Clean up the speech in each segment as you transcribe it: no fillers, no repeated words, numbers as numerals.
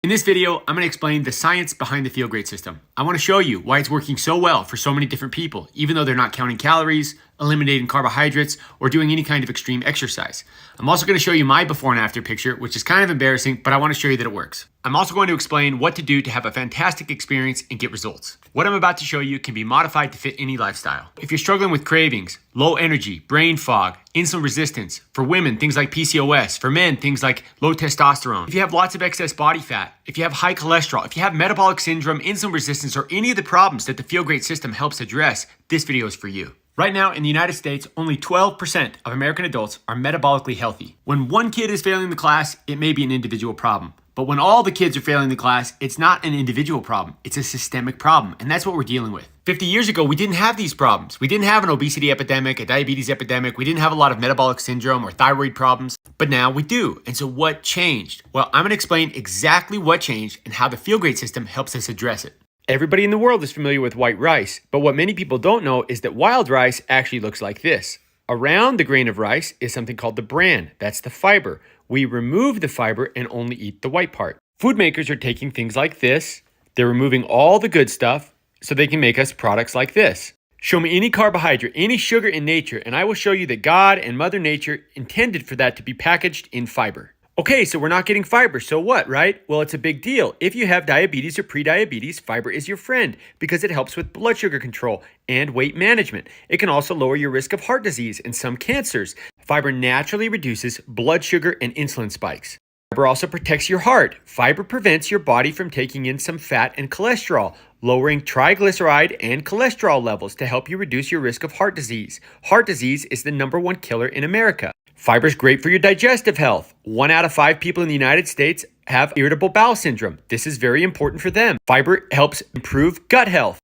In this video, I'm going to explain the science behind the Feel Great system. I want to show you why it's working so well for so many different people, even though they're not counting calories, eliminating carbohydrates, or doing any kind of extreme exercise. I'm also going to show you my before and after picture, which is kind of embarrassing, but I want to show you that it works. I'm also going to explain what to do to have a fantastic experience and get results. What I'm about to show you can be modified to fit any lifestyle. If you're struggling with cravings, low energy, brain fog, insulin resistance, for women, things like PCOS, for men, things like low testosterone, if you have lots of excess body fat, if you have high cholesterol, if you have metabolic syndrome, insulin resistance, or any of the problems that the Feel Great system helps address, this video is for you. Right now in the United States, only 12% of American adults are metabolically healthy. When one kid is failing the class, it may be an individual problem. But when all the kids are failing the class, it's not an individual problem. It's a systemic problem, and that's what we're dealing with. 50 years ago, we didn't have these problems. We didn't have an obesity epidemic, a diabetes epidemic. We didn't have a lot of metabolic syndrome or thyroid problems, but now we do. And so what changed? Well, I'm going to explain exactly what changed and how the Feel Great system helps us address it. Everybody in the world is familiar with white rice, but what many people don't know is that wild rice actually looks like this. Around the grain of rice is something called the bran. That's the fiber. We remove the fiber and only eat the white part. Food makers are taking things like this. They're removing all the good stuff so they can make us products like this. Show me any carbohydrate, any sugar in nature, and I will show you that God and Mother Nature intended for that to be packaged in fiber. Okay, so we're not getting fiber, so what, right? Well, it's a big deal. If you have diabetes or prediabetes, fiber is your friend because it helps with blood sugar control and weight management. It can also lower your risk of heart disease and some cancers. Fiber naturally reduces blood sugar and insulin spikes. Fiber also protects your heart. Fiber prevents your body from taking in some fat and cholesterol, lowering triglyceride and cholesterol levels to help you reduce your risk of heart disease. Heart disease is the #1 killer in America. Fiber is great for your digestive health. 1 out of 5 people in the United States have irritable bowel syndrome. This is very important for them. Fiber helps improve gut health.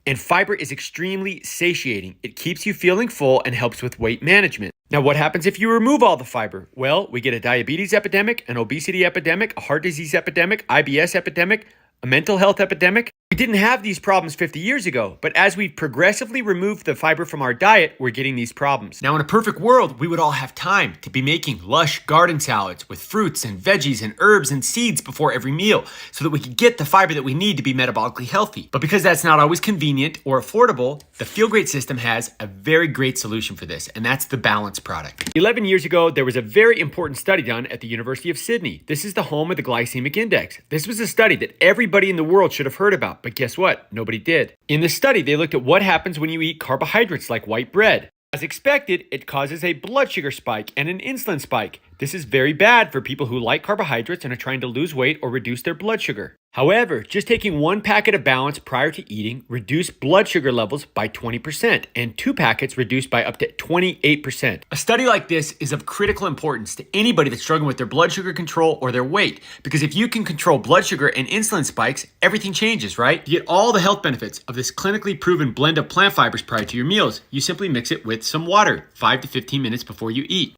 And fiber is extremely satiating. It keeps you feeling full and helps with weight management. Now, what happens if you remove all the fiber? Well, we get a diabetes epidemic, an obesity epidemic, a heart disease epidemic, IBS epidemic, a mental health epidemic. We didn't have these problems 50 years ago, but as we've progressively removed the fiber from our diet, we're getting these problems. Now, in a perfect world, we would all have time to be making lush garden salads with fruits and veggies and herbs and seeds before every meal so that we could get the fiber that we need to be metabolically healthy. But because that's not always convenient or affordable, the Feel Great system has a very great solution for this, and that's the Balance product. 11 years ago, there was a very important study done at the University of Sydney. This is the home of the glycemic index. This was a study that everybody in the world should have heard about. But guess what? Nobody did. In the study, they looked at what happens when you eat carbohydrates like white bread. As expected, it causes a blood sugar spike and an insulin spike. This is very bad for people who like carbohydrates and are trying to lose weight or reduce their blood sugar. However, just taking 1 packet of Balance prior to eating reduced blood sugar levels by 20%, and 2 packets reduced by up to 28%. A study like this is of critical importance to anybody that's struggling with their blood sugar control or their weight, because if you can control blood sugar and insulin spikes, everything changes, right? To get all the health benefits of this clinically proven blend of plant fibers prior to your meals, you simply mix it with some water 5 to 15 minutes before you eat.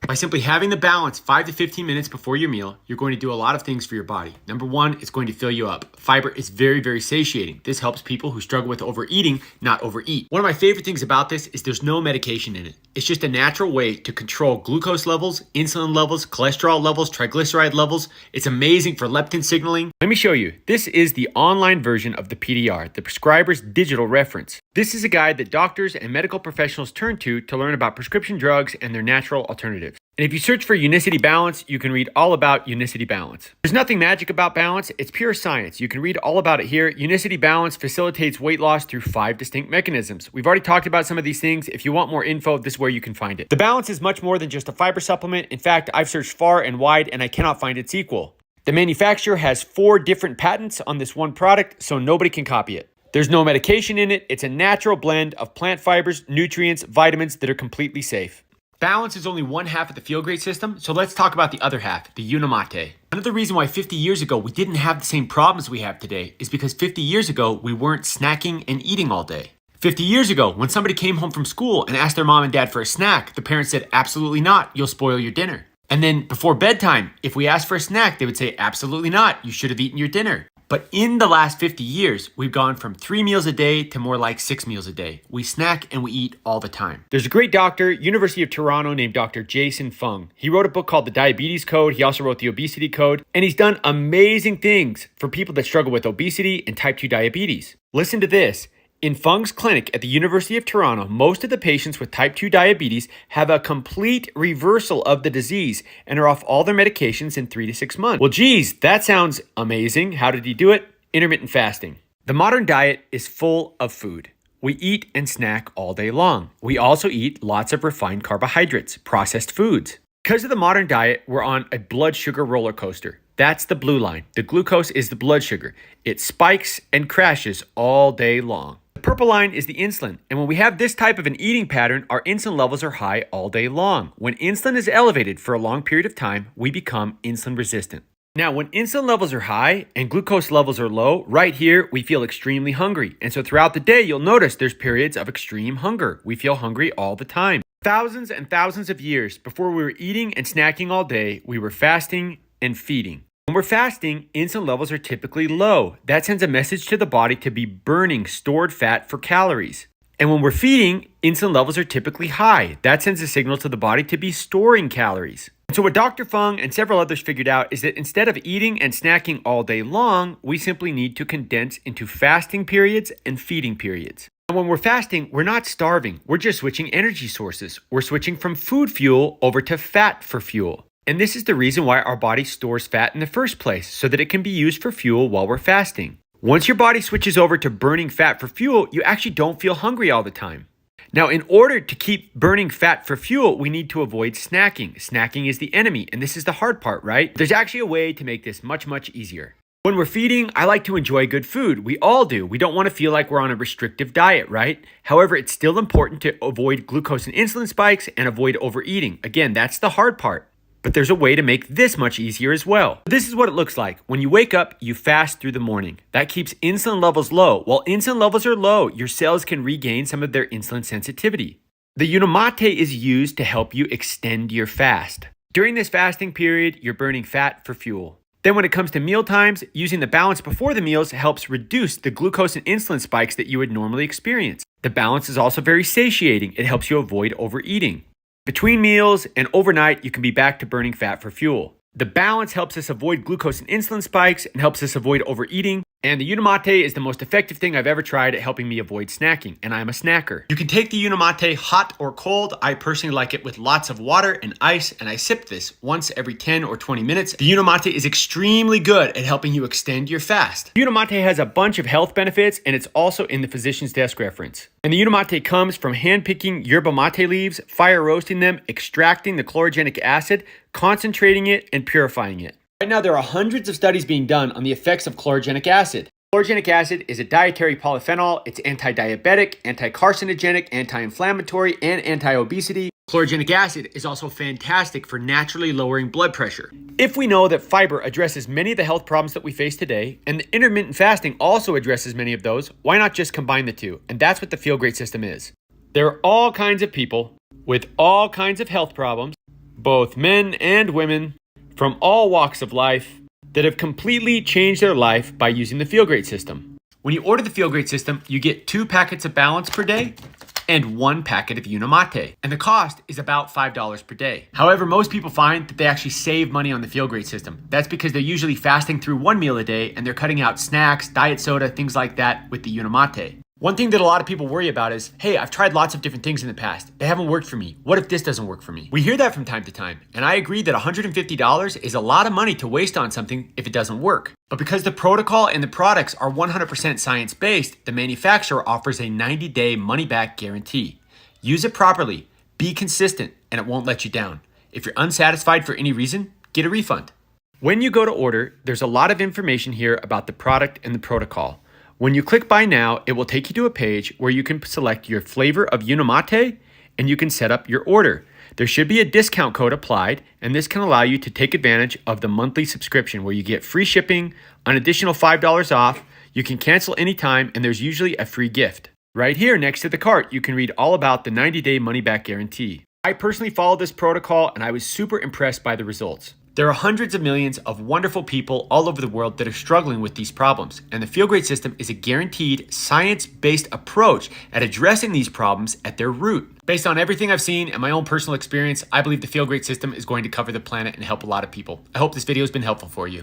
By simply having the Balance 5 to 15 minutes before your meal, you're going to do a lot of things for your body. Number 1, it's going to fill you up. Fiber is very, very satiating. This helps people who struggle with overeating not overeat. One of my favorite things about this is there's no medication in it. It's just a natural way to control glucose levels, insulin levels, cholesterol levels, triglyceride levels. It's amazing for leptin signaling. Let me show you. This is the online version of the PDR, the prescriber's digital reference. This is a guide that doctors and medical professionals turn to learn about prescription drugs and their natural alternatives. And if you search for Unicity Balance, you can read all about Unicity Balance. There's nothing magic about Balance. It's pure science. You can read all about it here. Unicity Balance facilitates weight loss through 5 distinct mechanisms. We've already talked about some of these things. If you want more info, this is where you can find it. The Balance is much more than just a fiber supplement. In fact, I've searched far and wide and I cannot find its equal. The manufacturer has 4 different patents on this one product, so nobody can copy it. There's no medication in it. It's a natural blend of plant fibers, nutrients, vitamins that are completely safe. Balance is only one half of the Feel Great system, so let's talk about the other half, the Unimate. Another reason why 50 years ago we didn't have the same problems we have today is because 50 years ago we weren't snacking and eating all day. 50 years ago, when somebody came home from school and asked their mom and dad for a snack, the parents said, absolutely not, you'll spoil your dinner. And then before bedtime, if we asked for a snack, they would say, absolutely not, you should have eaten your dinner. But in the last 50 years, we've gone from 3 meals a day to more like 6 meals a day. We snack and we eat all the time. There's a great doctor, University of Toronto, named Dr. Jason Fung. He wrote a book called The Diabetes Code. He also wrote The Obesity Code. And he's done amazing things for people that struggle with obesity and type 2 diabetes. Listen to this. In Fung's clinic at the University of Toronto, most of the patients with type 2 diabetes have a complete reversal of the disease and are off all their medications in 3 to 6 months. Well, geez, that sounds amazing. How did he do it? Intermittent fasting. The modern diet is full of food. We eat and snack all day long. We also eat lots of refined carbohydrates, processed foods. Because of the modern diet, we're on a blood sugar roller coaster. That's the blue line. The glucose is the blood sugar. It spikes and crashes all day long. The purple line is the insulin. And when we have this type of an eating pattern, our insulin levels are high all day long. When insulin is elevated for a long period of time, we become insulin resistant. Now, when insulin levels are high and glucose levels are low, right here, we feel extremely hungry. And so throughout the day, you'll notice there's periods of extreme hunger. We feel hungry all the time. Thousands and thousands of years before we were eating and snacking all day, we were fasting and feeding. When we're fasting, insulin levels are typically low. That sends a message to the body to be burning stored fat for calories. And when we're feeding, insulin levels are typically high. That sends a signal to the body to be storing calories. So what Dr. Fung and several others figured out is that instead of eating and snacking all day long, we simply need to condense into fasting periods and feeding periods. And when we're fasting, we're not starving. We're just switching energy sources. We're switching from food fuel over to fat for fuel. And this is the reason why our body stores fat in the first place, so that it can be used for fuel while we're fasting. Once your body switches over to burning fat for fuel, you actually don't feel hungry all the time. Now, in order to keep burning fat for fuel, we need to avoid snacking. Snacking is the enemy, and this is the hard part, right? There's actually a way to make this much, much easier. When we're feeding, I like to enjoy good food. We all do. We don't want to feel like we're on a restrictive diet, right? However, it's still important to avoid glucose and insulin spikes and avoid overeating. Again, that's the hard part. But there's a way to make this much easier as well. This is what it looks like. When you wake up, you fast through the morning. That keeps insulin levels low. While insulin levels are low, your cells can regain some of their insulin sensitivity. The Unamate is used to help you extend your fast. During this fasting period, you're burning fat for fuel. Then when it comes to meal times, using the balance before the meals helps reduce the glucose and insulin spikes that you would normally experience. The balance is also very satiating. It helps you avoid overeating. Between meals and overnight, you can be back to burning fat for fuel. The balance helps us avoid glucose and insulin spikes and helps us avoid overeating. And the Unamate is the most effective thing I've ever tried at helping me avoid snacking, and I'm a snacker. You can take the Unamate hot or cold. I personally like it with lots of water and ice, and I sip this once every 10 or 20 minutes. The Unamate is extremely good at helping you extend your fast. Unamate has a bunch of health benefits, and it's also in the physician's desk reference. And the Unamate comes from hand-picking yerba mate leaves, fire roasting them, extracting the chlorogenic acid, concentrating it, and purifying it. Right now, there are hundreds of studies being done on the effects of chlorogenic acid. Chlorogenic acid is a dietary polyphenol. It's anti-diabetic, anti-carcinogenic, anti-inflammatory, and anti-obesity. Chlorogenic acid is also fantastic for naturally lowering blood pressure. If we know that fiber addresses many of the health problems that we face today, and the intermittent fasting also addresses many of those, why not just combine the two? And that's what the Feel Great system is. There are all kinds of people with all kinds of health problems, both men and women, from all walks of life, that have completely changed their life by using the Feel Great system. When you order the Feel Great system, you get 2 packets of Balance per day and 1 packet of Unamate. And the cost is about $5 per day. However, most people find that they actually save money on the Feel Great system. That's because they're usually fasting through 1 meal a day and they're cutting out snacks, diet soda, things like that with the Unamate. One thing that a lot of people worry about is, hey, I've tried lots of different things in the past. They haven't worked for me. What if this doesn't work for me? We hear that from time to time. And I agree that $150 is a lot of money to waste on something if it doesn't work. But because the protocol and the products are 100% science-based, the manufacturer offers a 90-day money-back guarantee. Use it properly, be consistent, and it won't let you down. If you're unsatisfied for any reason, get a refund. When you go to order, there's a lot of information here about the product and the protocol. When you click Buy Now, it will take you to a page where you can select your flavor of Unamate and you can set up your order. There should be a discount code applied, and this can allow you to take advantage of the monthly subscription where you get free shipping, an additional $5 off, you can cancel anytime, and there's usually a free gift. Right here next to the cart, you can read all about the 90-day money-back guarantee. I personally followed this protocol and I was super impressed by the results. There are hundreds of millions of wonderful people all over the world that are struggling with these problems, and the Feel Great system is a guaranteed, science-based approach at addressing these problems at their root. Based on everything I've seen and my own personal experience, I believe the Feel Great system is going to cover the planet and help a lot of people. I hope this video has been helpful for you.